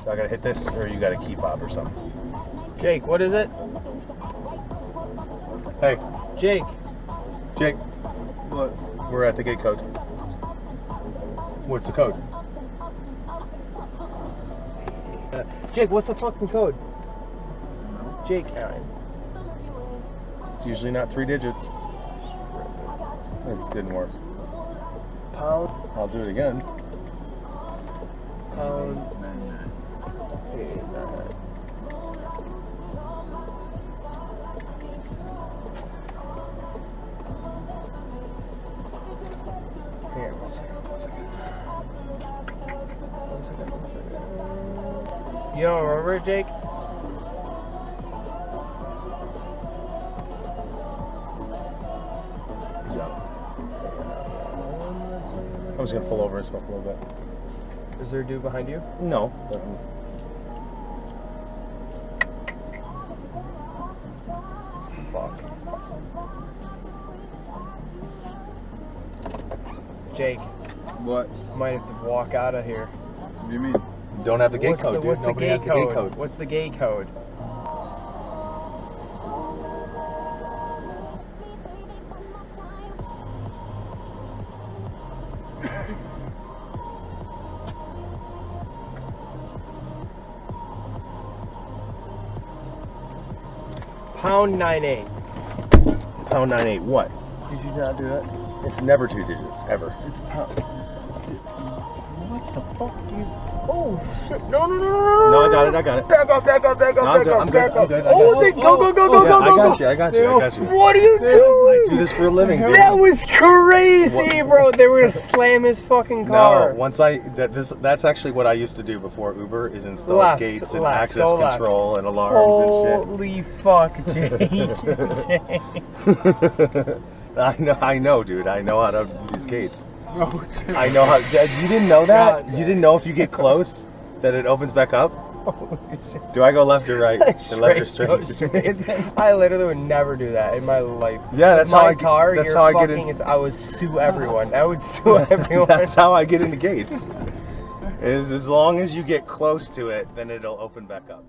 So I gotta hit this, or you gotta keep up or something. Jake, what is it? Hey, Jake. Jake. What? We're at the gate code. What's the code? Jake, what's the fucking code? Jake. It's usually not 3 digits. It didn't work. Pound. I'll do it again. Pound. Here, one second. You don't remember it, Jake? I was gonna pull over and smoke a little bit. Is there a dude behind you? No. Fuck. Jake, What? might have to walk out of here. What do you mean? Don't have the gate code, dude. What's the Nobody gate has the code? gate code. What's the gate code? Pound 98. Pound 98. What? Did you not do that? It's never 2 digits, ever. It's pound. What the fuck do you? Oh shit! No! No, I got it. I got it. Back up! No, I'm good, I'm good, I'm good, I Oh, got they it. go! I got you. What are you I doing? do this for a living, dude. That was crazy, bro. They were gonna slam his fucking car. No, that's actually what I used to do before Uber is install Left, gates and left, access go left. control and alarms Holy fuck, Jake! and shit. I know, dude. I know how to use gates. No. I know how. You didn't know that? God. You didn't know if you get close that it opens back up? Do I go left or right? Left or Go straight? I literally would never do that in my life. Yeah, that's my how I car. That's you're how I get fucking. in. I would sue everyone. I would sue everyone. That's how I get into gates. Is as long as you get close to it, then it'll open back up.